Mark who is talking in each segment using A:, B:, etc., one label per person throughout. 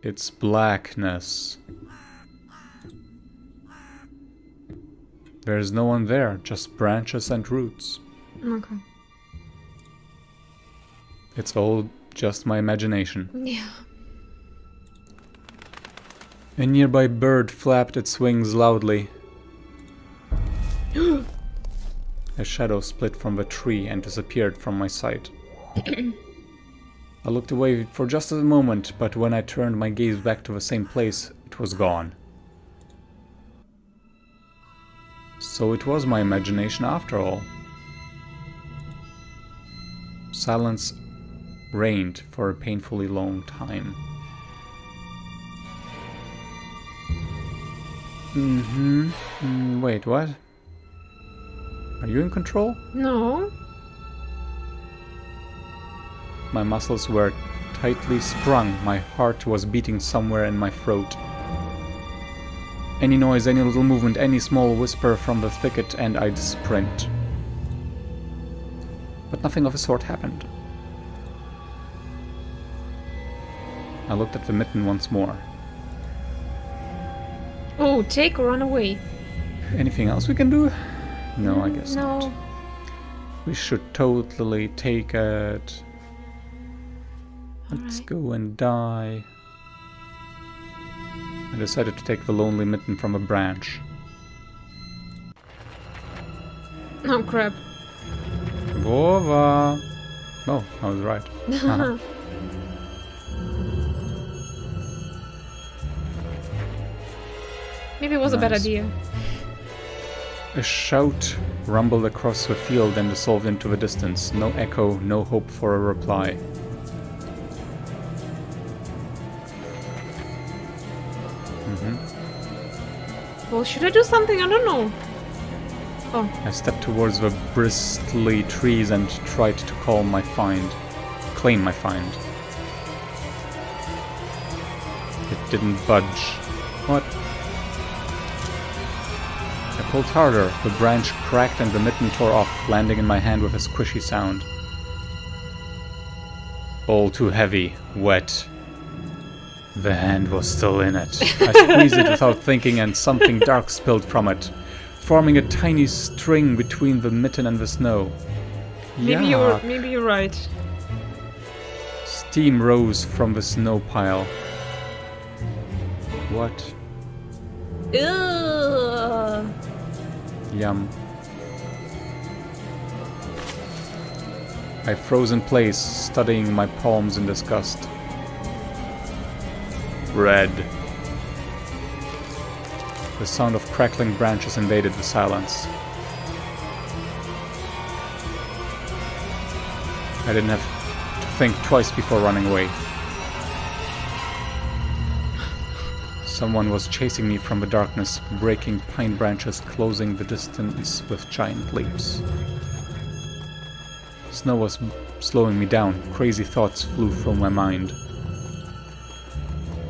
A: It's Blackness. There's no one there, just branches and roots.
B: Okay.
A: It's all just my imagination.
B: Yeah.
A: A nearby bird flapped its wings loudly. A shadow split from the tree and disappeared from my sight. I looked away for just a moment, but when I turned my gaze back to the same place, it was gone. So it was my imagination after all. Silence reigned for a painfully long time. Wait, what? Are you in control?
B: No.
A: My muscles were tightly sprung. My heart was beating somewhere in my throat. Any noise, any little movement, any small whisper from the thicket, and I'd sprint. But nothing of the sort happened. I looked at the mitten once more.
B: Oh, take or run away.
A: Anything else we can do? No, I guess
B: no.
A: not. We should totally take it. Let's go and die. I decided to take the lonely mitten from a branch.
B: Oh crap.
A: Vova! Oh, I was right.
B: Maybe it was a bad
A: Nice.
B: idea.
A: A shout rumbled across the field and dissolved into the distance. No echo, no hope for a reply.
B: Well, should I do something? I don't know. Oh.
A: I stepped towards the bristly trees and tried to claim my find. It didn't budge. What? I pulled harder. The branch cracked and the mitten tore off, landing in my hand with a squishy sound. All too heavy, wet. The hand was still in it. I squeezed it without thinking and something dark spilled from it, forming a tiny string between the mitten and the snow.
B: Maybe you're right.
A: Steam rose from the snow pile. What?
B: Ugh.
A: Yum. I froze in place, studying my palms in disgust. Red. The sound of crackling branches invaded the silence. I didn't have to think twice before running away. Someone was chasing me from the darkness, breaking pine branches, closing the distance with giant leaps. Snow was slowing me down. Crazy thoughts flew from my mind.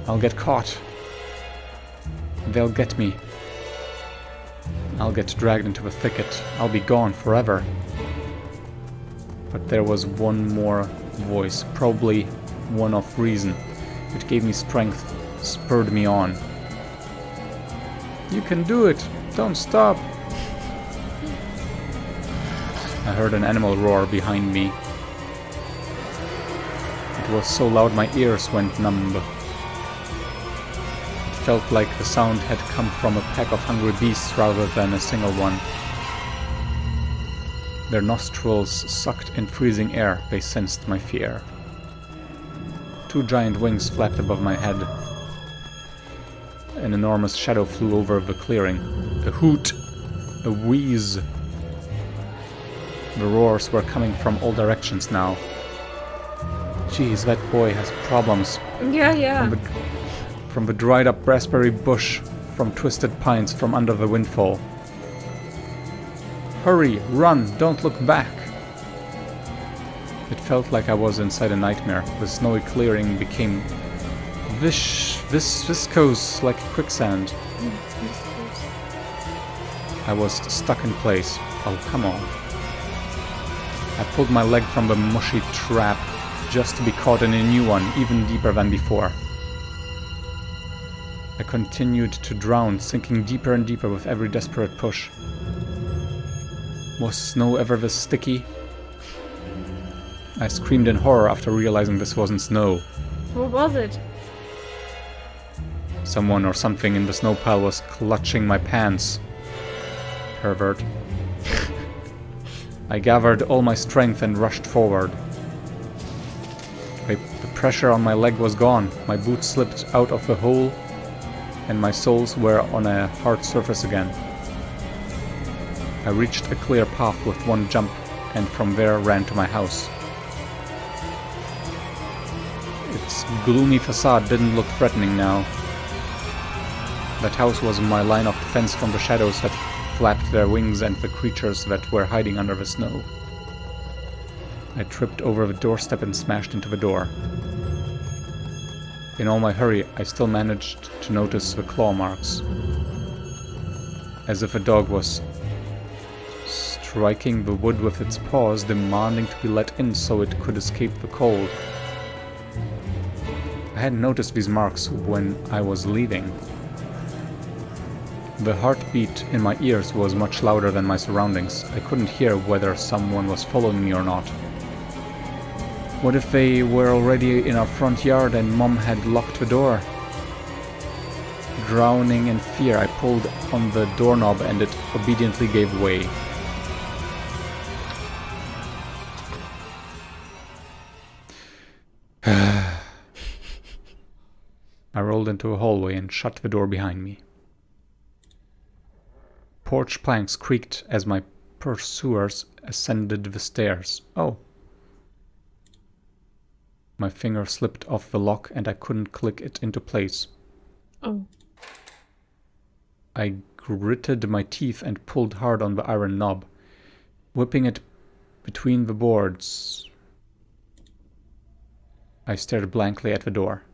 A: I'll get caught. They'll get me. I'll get dragged into the thicket. I'll be gone forever. But there was one more voice, probably one of reason. It gave me strength, spurred me on. You can do it! Don't stop! I heard an animal roar behind me. It was so loud my ears went numb. It felt like the sound had come from a pack of hungry beasts rather than a single one. Their nostrils sucked in freezing air. They sensed my fear. Two giant wings flapped above my head. An enormous shadow flew over the clearing. A hoot, a wheeze. The roars were coming from all directions now. Jeez, that boy has problems.
B: Yeah.
A: From the dried up raspberry bush, from twisted pines, from under the windfall. Hurry, run, don't look back. It felt like I was inside a nightmare. The snowy clearing became viscose like quicksand. I was stuck in place. Oh, come on. I pulled my leg from the mushy trap just to be caught in a new one, even deeper than before. I continued to drown, sinking deeper and deeper with every desperate push. Was snow ever this sticky? I screamed in horror after realizing this wasn't snow.
B: What was it?
A: Someone or something in the snow pile was clutching my pants. Pervert. I gathered all my strength and rushed forward. The pressure on my leg was gone. My boots slipped out of the hole and my soles were on a hard surface again. I reached a clear path with one jump and from there ran to my house. Its gloomy facade didn't look threatening now. That house was my line of defense from the shadows that flapped their wings and the creatures that were hiding under the snow. I tripped over the doorstep and smashed into the door. In all my hurry, I still managed to notice the claw marks. As if a dog was striking the wood with its paws, demanding to be let in so it could escape the cold. I hadn't noticed these marks when I was leaving. The heartbeat in my ears was much louder than my surroundings. I couldn't hear whether someone was following me or not. What if they were already in our front yard and Mom had locked the door? Drowning in fear, I pulled on the doorknob and it obediently gave way. I rolled into a hallway and shut the door behind me. Porch planks creaked as my pursuers ascended the stairs. Oh. My finger slipped off the lock and I couldn't click it into place.
B: Oh.
A: I gritted my teeth and pulled hard on the iron knob, whipping it between the boards. I stared blankly at the door.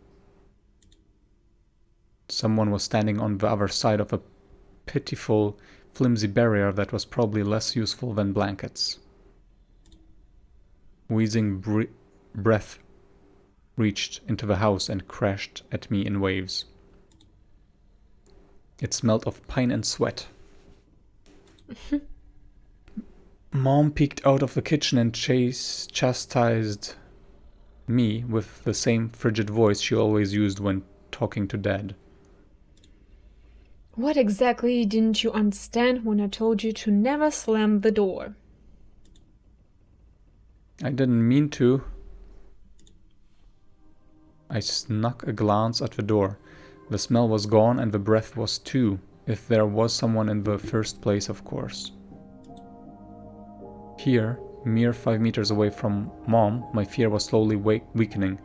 A: Someone was standing on the other side of a pitiful, flimsy barrier that was probably less useful than blankets. Wheezing breath reached into the house and crashed at me in waves. It smelled of pine and sweat. Mom peeked out of the kitchen and chastised me with the same frigid voice she always used when talking to Dad.
B: What exactly didn't you understand when I told you to never slam the door?
A: I didn't mean to. I snuck a glance at the door. The smell was gone and the breath was too, if there was someone in the first place, of course. Here, mere 5 meters away from Mom, my fear was slowly weakening,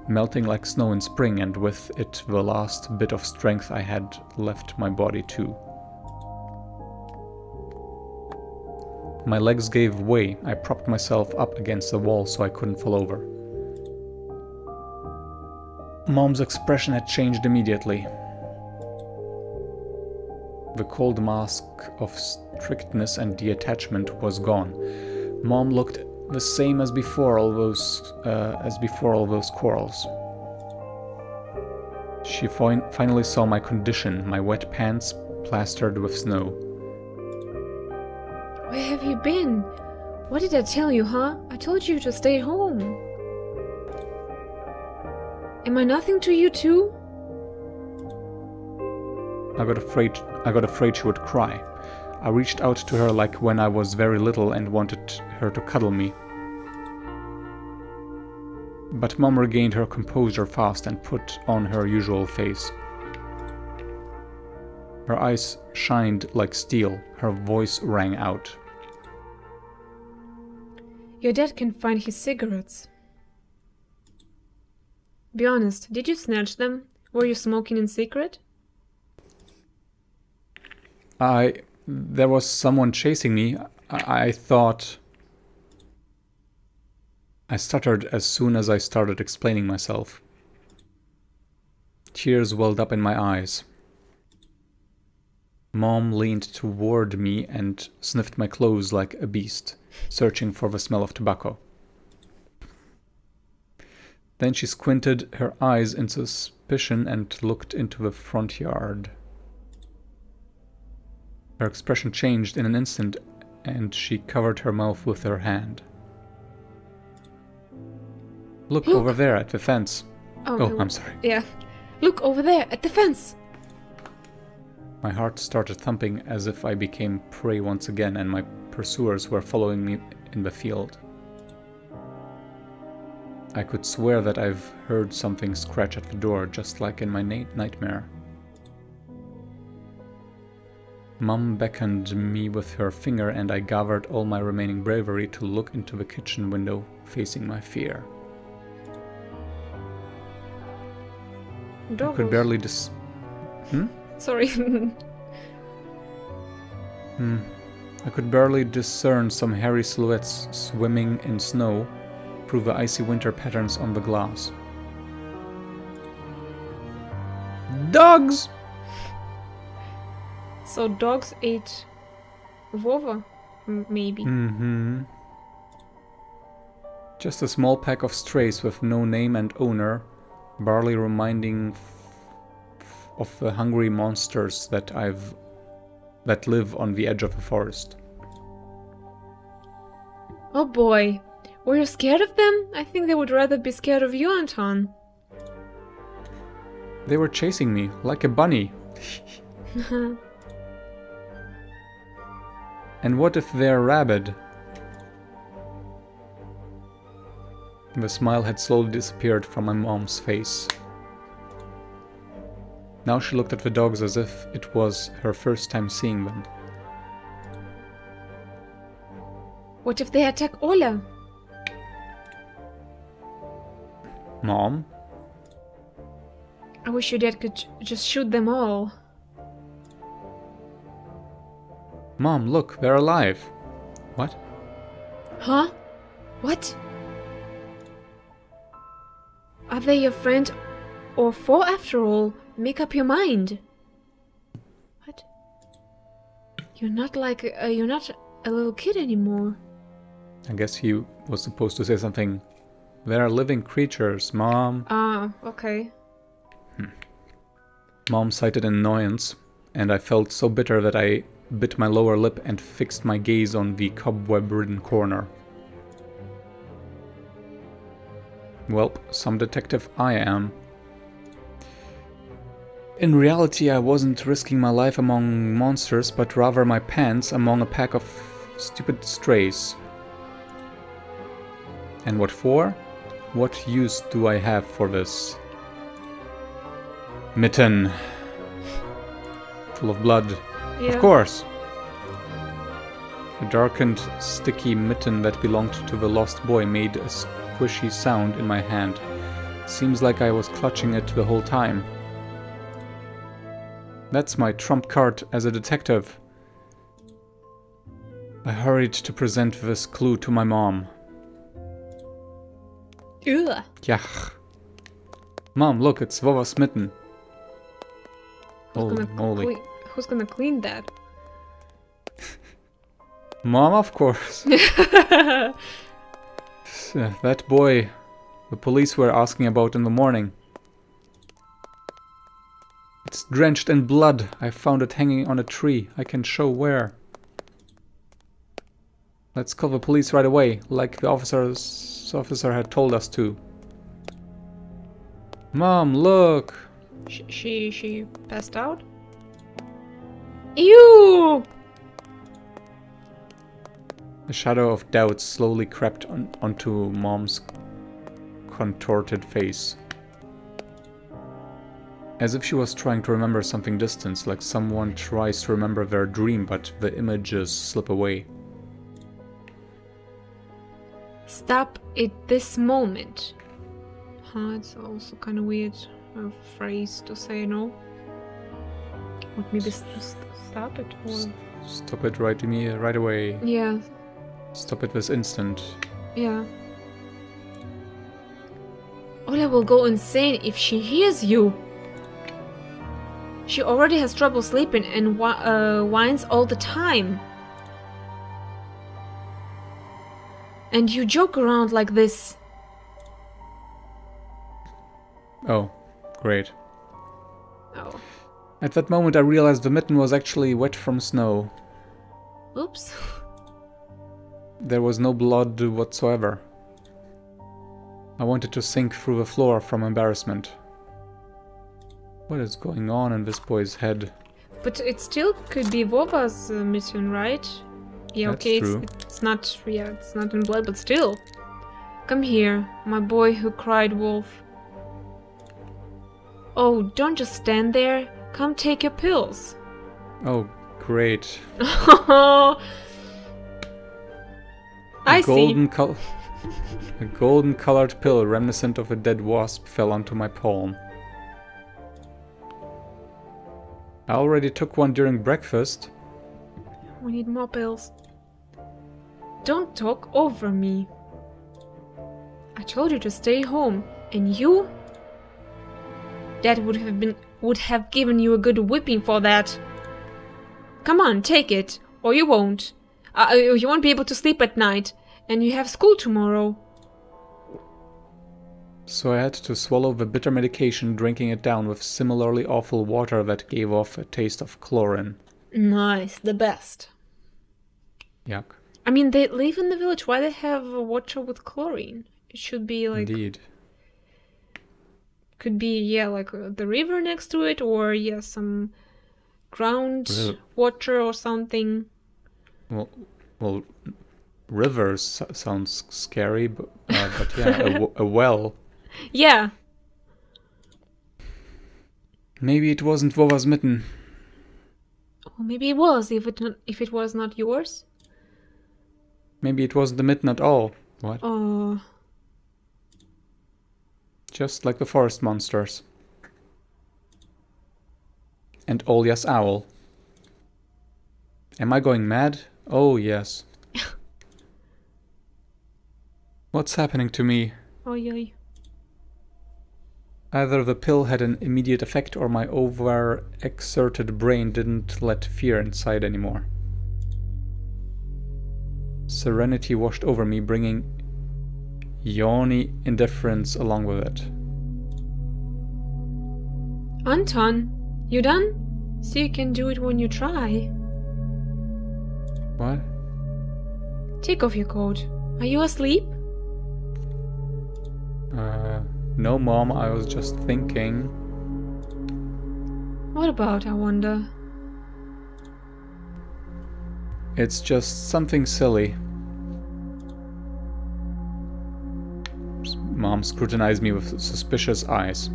A: melting like snow in spring, and with it the last bit of strength I had left my body too. My legs gave way. I propped myself up against the wall so I couldn't fall over. Mom's expression had changed immediately. The cold mask of strictness and detachment was gone. Mom looked the same as before all those quarrels. She finally saw my condition, my wet pants plastered with snow.
B: Where have you been? What did I tell you, huh? I told you to stay home. Am I nothing to you too?
A: I got afraid she would cry. I reached out to her like when I was very little and wanted her to cuddle me. But Mom regained her composure fast and put on her usual face. Her eyes shined like steel. Her voice rang out.
B: Your dad can find his cigarettes. Be honest, did you snatch them? Were you smoking in secret?
A: There was someone chasing me. I thought... I stuttered as soon as I started explaining myself. Tears welled up in my eyes. Mom leaned toward me and sniffed my clothes like a beast, searching for the smell of tobacco. Then she squinted her eyes in suspicion and looked into the front yard. Her expression changed in an instant, and she covered her mouth with her hand. Look over there at the fence. Oh, I'm sorry.
B: Yeah. Look over there at the fence.
A: My heart started thumping as if I became prey once again and my pursuers were following me in the field. I could swear that I've heard something scratch at the door, just like in my nightmare. Mum beckoned me with her finger and I gathered all my remaining bravery to look into the kitchen window, facing my fear. I could barely
B: Sorry.
A: I could barely discern some hairy silhouettes swimming in snow through the icy winter patterns on the glass. Dogs!
B: So dogs ate Vova, maybe.
A: Just a small pack of strays with no name and owner, barely reminding of the hungry monsters that live on the edge of the forest.
B: Oh boy, were you scared of them? I think they would rather be scared of you, Anton.
A: They were chasing me like a bunny. And what if they're rabid? The smile had slowly disappeared from my mom's face. Now she looked at the dogs as if it was her first time seeing them.
B: What if they attack Ola?
A: Mom?
B: I wish your dad could just shoot them all.
A: Mom, look, they're alive. What?
B: Huh? What? Are they your friend or foe after all? Make up your mind. What? You're not you're not a little kid anymore.
A: I guess he was supposed to say something. They're living creatures, Mom.
B: Ah, okay.
A: Mom cited annoyance, and I felt so bitter that I bit my lower lip and fixed my gaze on the cobweb-ridden corner. Welp, some detective I am. In reality, I wasn't risking my life among monsters, but rather my pants among a pack of stupid strays. And what for? What use do I have for this? Mitten. Full of blood.
B: Yeah.
A: Of course. A darkened, sticky mitten that belonged to the lost boy made a squishy sound in my hand. Seems like I was clutching it the whole time. That's my trump card as a detective. I hurried to present this clue to my mom.
B: Ugh.
A: Yach. Mom, look, it's Vova's mitten. Holy moly.
B: Who's gonna clean that?
A: Mom, of course. That boy the police were asking about in the morning. It's drenched in blood. I found it hanging on a tree. I can show where. Let's call the police right away, like the officer had told us to. Mom, look!
B: She passed out? Ew!
A: A shadow of doubt slowly crept onto Mom's contorted face. As if she was trying to remember something distant, like someone tries to remember their dream, but the images slip away.
B: Stop it this moment. Huh, it's also kind of weird phrase to say, no? Would maybe stop it or...
A: Stop it right away.
B: Yeah.
A: Stop it this instant.
B: Yeah. Ola will go insane if she hears you. She already has trouble sleeping and whines all the time. And you joke around like this.
A: Oh, great.
B: Oh.
A: At that moment I realized the mitten was actually wet from snow.
B: Oops.
A: There was no blood whatsoever. I wanted to sink through the floor from embarrassment. What is going on in this boy's head?
B: But it still could be Vova's mitten, right? Yeah,
A: That's
B: okay,
A: true.
B: it's not. Yeah, it's not in blood, but still. Come here, my boy who cried wolf. Oh, don't just stand there. Come take your pills.
A: Oh, great.
B: I see.
A: A golden colored pill reminiscent of a dead wasp fell onto my palm. I already took one during breakfast.
B: We need more pills. Don't talk over me. I told you to stay home, and you? Dad would have given you a good whipping for that. Come on, take it, or you won't. You won't be able to sleep at night, and you have school tomorrow.
A: So I had to swallow the bitter medication, drinking it down with similarly awful water that gave off a taste of chlorine.
B: Nice, the best.
A: Yuck.
B: I mean, they live in the village. Why they have water with chlorine? It should be like...
A: Indeed.
B: Could be, yeah, like the river next to it, or, yeah, some ground water or something.
A: Well, rivers sounds scary, but yeah, a well.
B: Yeah.
A: Maybe it wasn't Vova's mitten.
B: Well, maybe it was, if it was not yours.
A: Maybe it wasn't the mitten at all. What?
B: Oh.
A: Just like the forest monsters. And Olya's owl. Am I going mad? Oh, yes. What's happening to me?
B: Oi.
A: Either the pill had an immediate effect or my over-exerted brain didn't let fear inside anymore. Serenity washed over me, bringing yawny indifference along with it.
B: Anton, you done? So you can do it when you try.
A: What?
B: Take off your coat. Are you asleep?
A: No, Mom, I was just thinking.
B: What about, I wonder?
A: It's just something silly. Mom scrutinized me with suspicious eyes.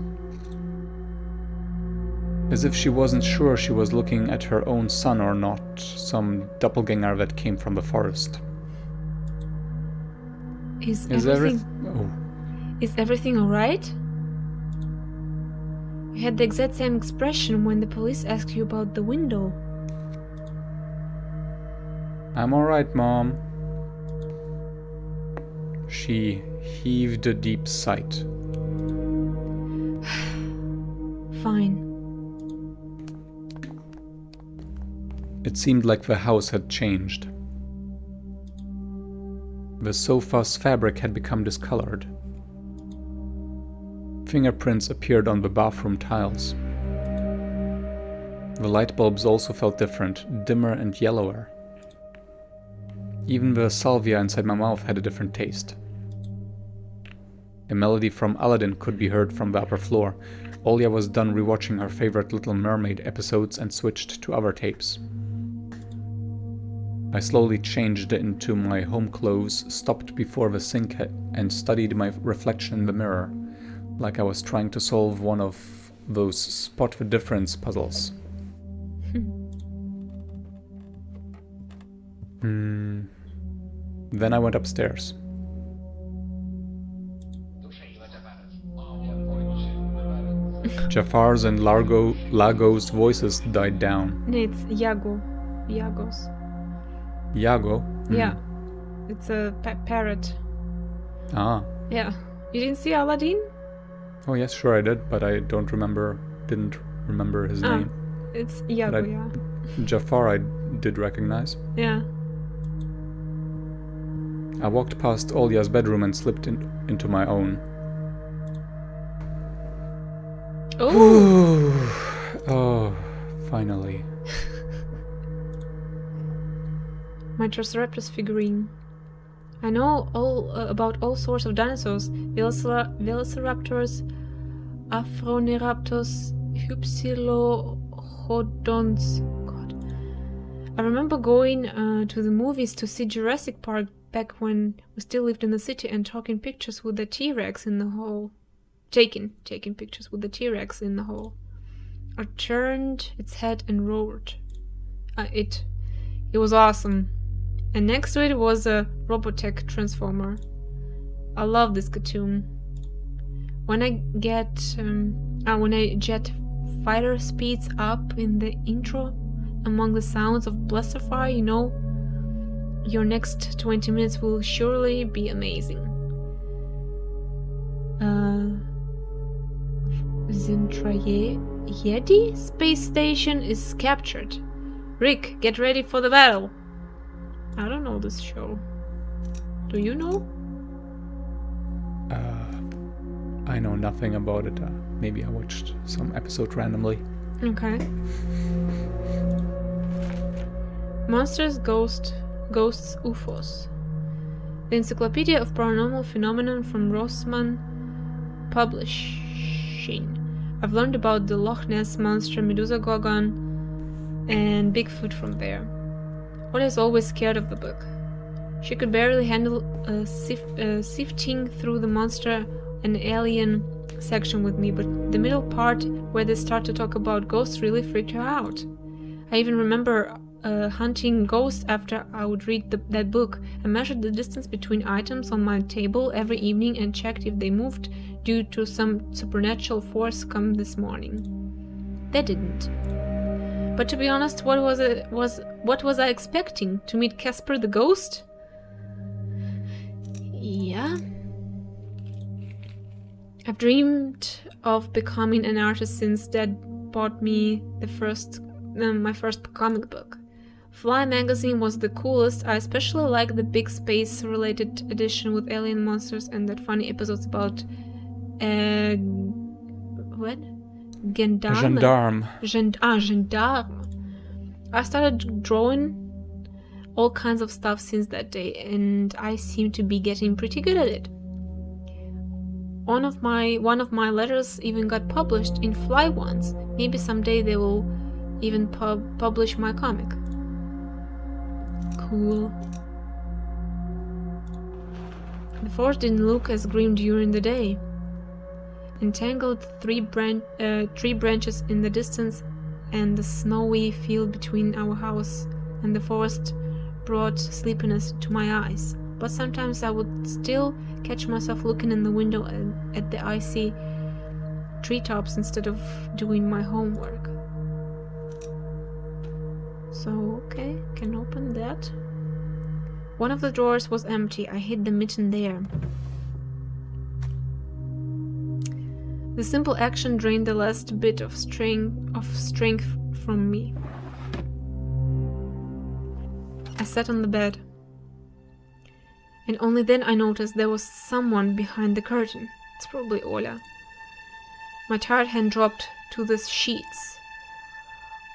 A: As if she wasn't sure she was looking at her own son or not, some doppelganger that came from the forest.
B: Is everything alright? You had the exact same expression when the police asked you about the window.
A: I'm alright, Mom. She heaved a deep sigh.
B: Fine.
A: It seemed like the house had changed. The sofa's fabric had become discolored. Fingerprints appeared on the bathroom tiles. The light bulbs also felt different, dimmer and yellower. Even the salvia inside my mouth had a different taste. A melody from Aladdin could be heard from the upper floor. Olya was done rewatching her favorite Little Mermaid episodes and switched to other tapes. I slowly changed into my home clothes, stopped before the sink and studied my reflection in the mirror, like I was trying to solve one of those spot the difference puzzles. Then I went upstairs. Jafar's and Lago's voices died down.
B: No, it's Yagos.
A: Yago?
B: Yeah. It's a parrot.
A: Ah.
B: Yeah. You didn't see Aladdin?
A: Oh yes, sure I did, but I didn't remember his name.
B: It's Yago, yeah.
A: Jafar I did recognize.
B: Yeah.
A: I walked past Olya's bedroom and slipped into my own.
B: Oh!
A: Oh, finally.
B: My Triceratops figurine. I know all about all sorts of dinosaurs. Velociraptors, Afroneraptors, Hypsilophodonts. God. I remember going to the movies to see Jurassic Park back when we still lived in the city and taking pictures with the T-Rex in the hall. Taking pictures with the T-Rex in the hall. I turned its head and roared. It was awesome. And next to it was a Robotech transformer. I love this cartoon. When I jet fighter speeds up in the intro, among the sounds of Blasterfire, you know, your next 20 minutes will surely be amazing. Zentrayedi space station is captured. Rick, get ready for the battle. I don't know this show. Do you know?
A: I know nothing about it. Maybe I watched some episode randomly.
B: Okay. Monsters, ghosts, UFOs. The Encyclopedia of Paranormal Phenomenon from Rossmann Publishing. I've learned about the Loch Ness Monster, Medusa Gorgon, and Bigfoot from there. Ola is always scared of the book. She could barely handle sifting through the monster and alien section with me, but the middle part where they start to talk about ghosts really freaked her out. I even remember hunting ghosts after I would read that book. I measured the distance between items on my table every evening and checked if they moved due to some supernatural force come this morning. They didn't. But to be honest, what was I expecting? To meet Casper the ghost? Yeah. I've dreamed of becoming an artist since Dad bought me my first comic book. Fly magazine was the coolest. I especially liked the big space-related edition with alien monsters and that funny episodes about
A: Gendarme.
B: Gendarme. I started drawing all kinds of stuff since that day, and I seem to be getting pretty good at it. One of my letters even got published in Fly once. Maybe someday they will even publish my comic. Cool. The forest didn't look as grim during the day. Entangled tree branches in the distance and the snowy field between our house and the forest brought sleepiness to my eyes. But sometimes I would still catch myself looking in the window at the icy treetops instead of doing my homework. So, okay, can open that. One of the drawers was empty. I hid the mitten there. The simple action drained the last bit of strength from me. I sat on the bed, and only then I noticed there was someone behind the curtain. It's probably Ola. My tired hand dropped to the sheets.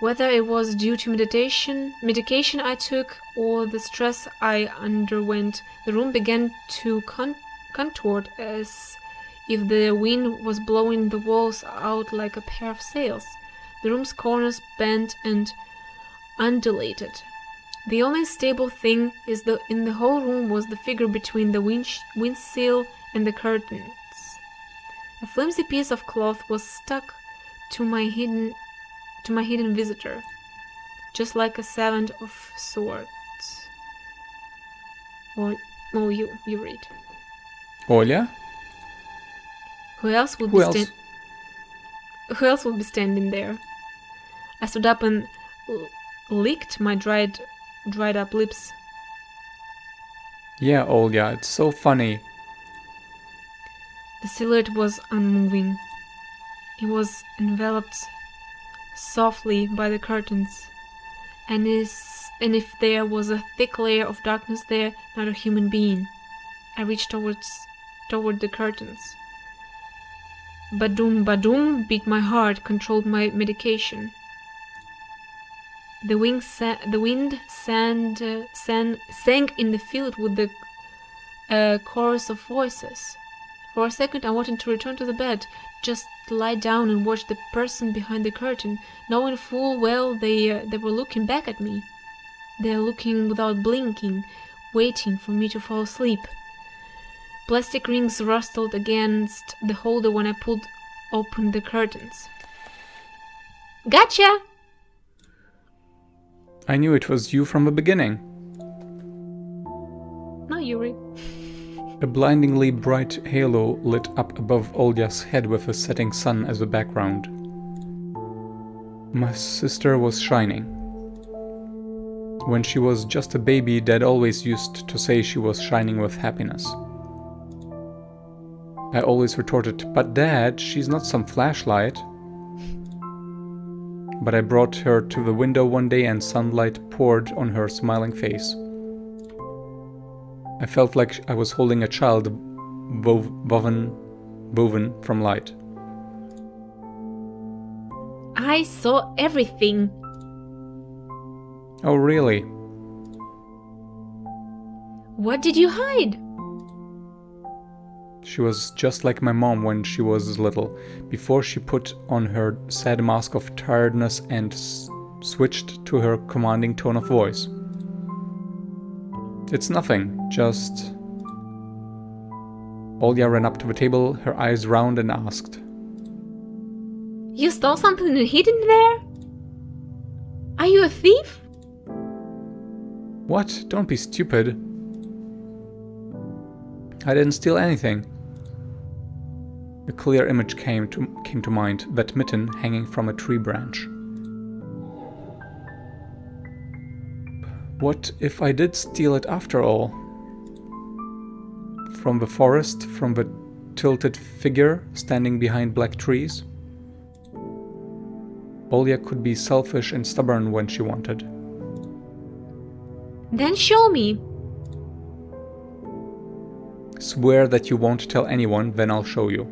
B: Whether it was due to medication I took, or the stress I underwent, the room began to contort as if the wind was blowing the walls out like a pair of sails. The room's corners bent and undulated. The only stable thing in the whole room was the figure between the windsill and the curtains. A flimsy piece of cloth was stuck to my hidden visitor, just like a servant of sorts. Oh, you read.
A: Ola?
B: Who else would be standing there? I stood up and licked my dried up lips.
A: Yeah, Olga, it's so funny.
B: The silhouette was unmoving. It was enveloped softly by the curtains, and if there was a thick layer of darkness there, not a human being. I reached toward the curtains. Badum beat my heart, controlled my medication. The wind sang in the field with the chorus of voices. For a second I wanted to return to the bed, just lie down and watch the person behind the curtain, knowing full well they were looking back at me. They are looking without blinking, waiting for me to fall asleep. Plastic rings rustled against the holder when I pulled open the curtains. Gotcha!
A: I knew it was you from the beginning.
B: No, Yuri.
A: A blindingly bright halo lit up above Olya's head with a setting sun as a background. My sister was shining. When she was just a baby, Dad always used to say she was shining with happiness. I always retorted, "But Dad, she's not some flashlight." But I brought her to the window one day and sunlight poured on her smiling face. I felt like I was holding a child woven from light.
B: I saw everything.
A: Oh, really?
B: What did you hide?
A: She was just like my mom when she was little, before she put on her sad mask of tiredness and switched to her commanding tone of voice. It's nothing, just... Olya ran up to the table, her eyes round, and asked.
B: You stole something and hid it there? Are you a thief?
A: What? Don't be stupid. I didn't steal anything. A clear image came to mind, that mitten hanging from a tree branch. What if I did steal it after all? From the forest, from the tilted figure standing behind black trees? Olya could be selfish and stubborn when she wanted.
B: Then show me.
A: Swear that you won't tell anyone, then I'll show you.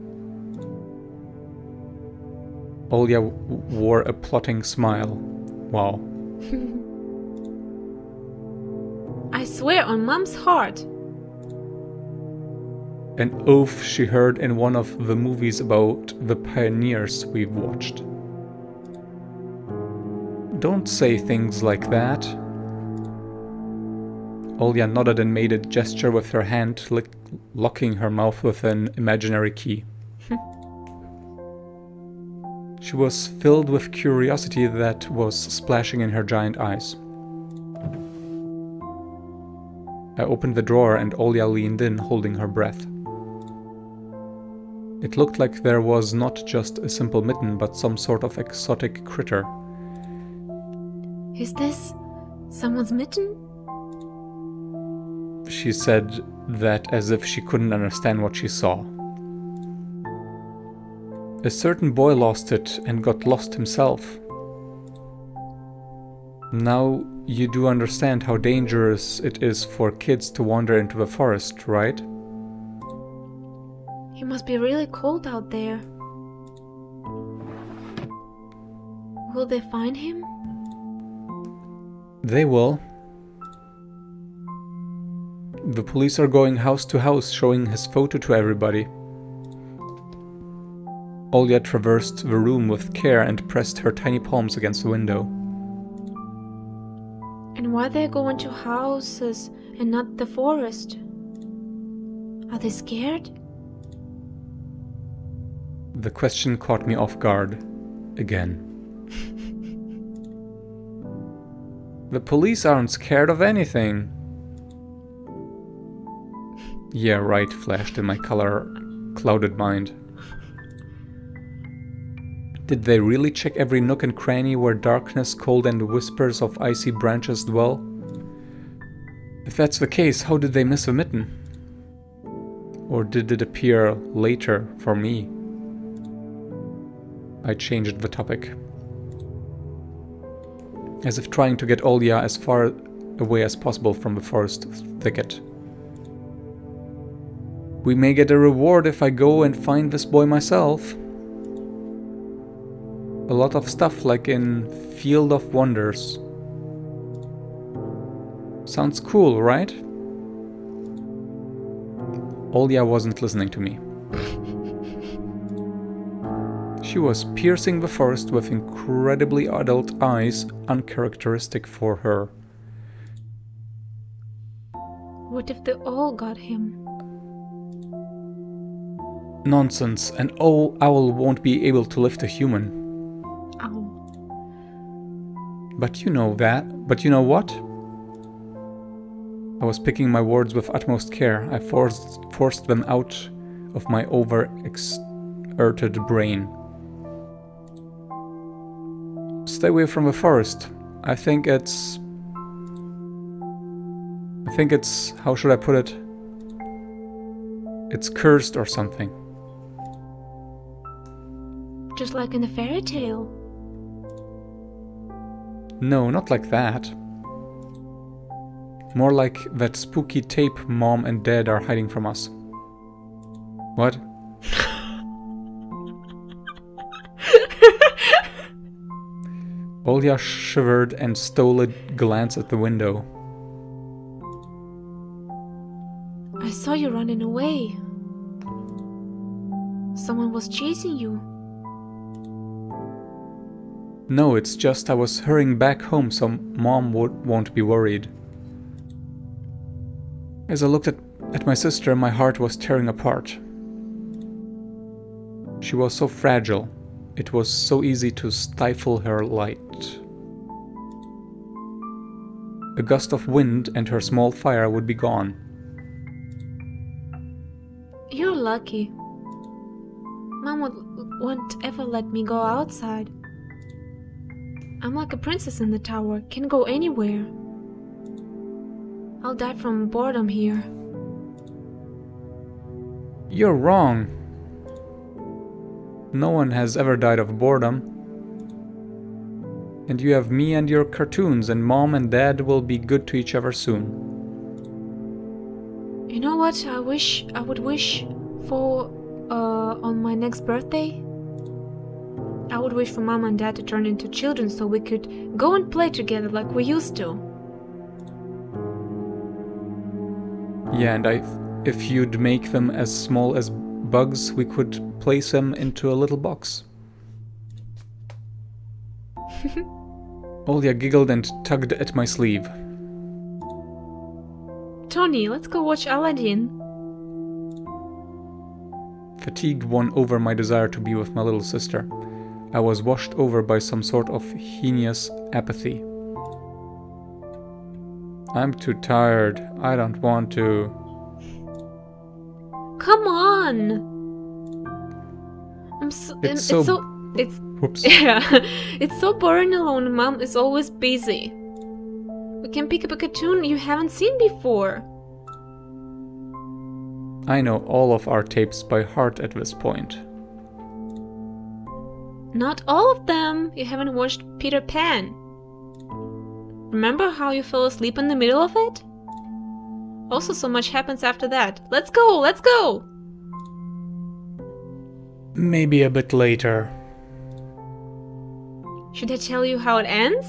A: Olya wore a plotting smile. Wow.
B: I swear on Mom's heart.
A: An oath she heard in one of the movies about the pioneers we've watched. Don't say things like that. Olya nodded and made a gesture with her hand, locking her mouth with an imaginary key. She was filled with curiosity that was splashing in her giant eyes. I opened the drawer and Olya leaned in, holding her breath. It looked like there was not just a simple mitten, but some sort of exotic critter.
B: Is this someone's mitten?
A: She said that as if she couldn't understand what she saw. A certain boy lost it and got lost himself. Now you do understand how dangerous it is for kids to wander into the forest, right?
B: It must be really cold out there. Will they find him?
A: They will. The police are going house to house, showing his photo to everybody. Olya traversed the room with care and pressed her tiny palms against the window.
B: And why they're going to houses and not the forest? Are they scared?
A: The question caught me off guard. Again. The police aren't scared of anything. Yeah, right, flashed in my clouded mind. Did they really check every nook and cranny where darkness, cold, and whispers of icy branches dwell? If that's the case, how did they miss a mitten? Or did it appear later for me? I changed the topic. As if trying to get Olya as far away as possible from the forest thicket. We may get a reward if I go and find this boy myself. A lot of stuff like in Field of Wonders. Sounds cool, right? Olya wasn't listening to me. She was piercing the forest with incredibly adult eyes, uncharacteristic for her.
B: What if they all got him?
A: Nonsense, an owl won't be able to lift a human.
B: Ow.
A: But you know that. But you know what? I was picking my words with utmost care. I forced them out of my overexerted brain. Stay away from the forest. I think it's, how should I put it? It's cursed or something.
B: Just like in the fairy tale.
A: No, not like that. More like that spooky tape Mom and Dad are hiding from us. What? Olya shivered and stole a glance at the window.
B: I saw you running away. Someone was chasing you.
A: No, it's just I was hurrying back home so Mom won't be worried. As I looked at my sister, my heart was tearing apart. She was so fragile. It was so easy to stifle her light. A gust of wind and her small fire would be gone.
B: You're lucky. Mom won't ever let me go outside. I'm like a princess in the tower, can go anywhere. I'll die from boredom here.
A: You're wrong. No one has ever died of boredom. And you have me and your cartoons, and Mom and Dad will be good to each other soon.
B: You know what I would wish for on my next birthday? I would wish for Mom and Dad to turn into children so we could go and play together like we used to.
A: Yeah, and if you'd make them as small as bugs, we could place them into a little box. Olya giggled and tugged at my sleeve.
B: Tony, let's go watch Aladdin.
A: Fatigue won over my desire to be with my little sister. I was washed over by some sort of heinous apathy. I'm too tired. I don't want to.
B: Come on!
A: Whoops.
B: Yeah, it's so boring alone. Mom is always busy. We can pick up a cartoon you haven't seen before.
A: I know all of our tapes by heart at this point.
B: Not all of them. You haven't watched Peter Pan. Remember how you fell asleep in the middle of it? Also, so much happens after that. Let's go! Let's go!
A: Maybe a bit later.
B: Should I tell you how it ends?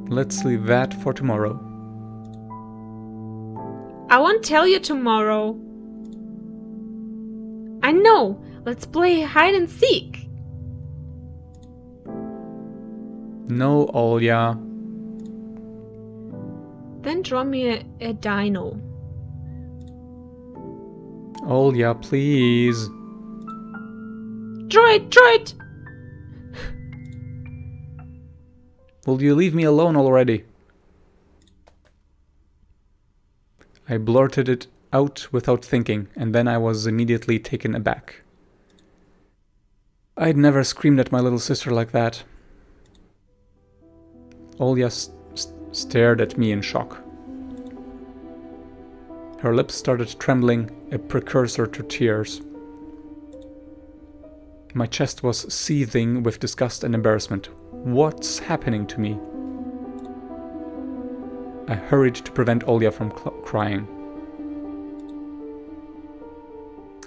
A: Let's leave that for tomorrow.
B: I won't tell you tomorrow. I know! Let's play hide and seek!
A: No, Olya.
B: Then draw me a dino.
A: Olya, please.
B: Draw it! Draw it!
A: Will you leave me alone already? I blurted it out without thinking, and then I was immediately taken aback. I'd never screamed at my little sister like that. Olya stared at me in shock. Her lips started trembling, a precursor to tears. My chest was seething with disgust and embarrassment. What's happening to me? I hurried to prevent Olya from crying.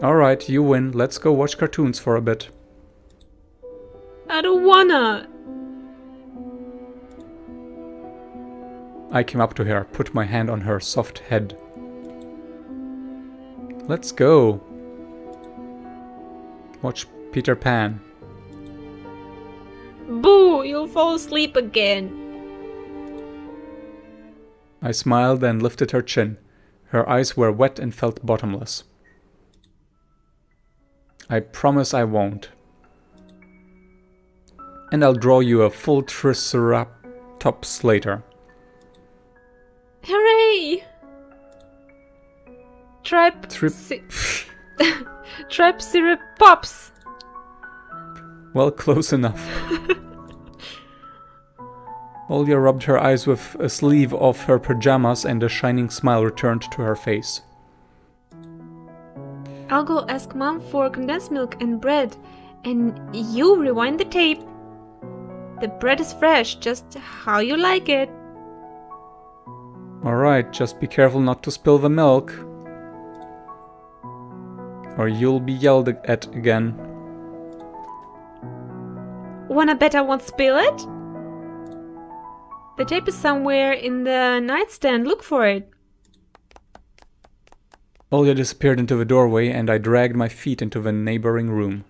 A: Alright, you win. Let's go watch cartoons for a bit.
B: I don't wanna.
A: I came up to her, put my hand on her soft head. Let's go. Watch Peter Pan.
B: Boo! You'll fall asleep again.
A: I smiled and lifted her chin. Her eyes were wet and felt bottomless. I promise I won't. And I'll draw you a full Triceratops later.
B: Hooray! Triceratops.
A: Well, close enough. Olya rubbed her eyes with a sleeve of her pajamas and a shining smile returned to her face.
B: I'll go ask Mom for condensed milk and bread, and you rewind the tape. The bread is fresh, just how you like it.
A: Alright, just be careful not to spill the milk. Or you'll be yelled at again.
B: Wanna bet I won't spill it? The tape is somewhere in the nightstand, look for it.
A: Olya disappeared into the doorway and I dragged my feet into the neighboring room.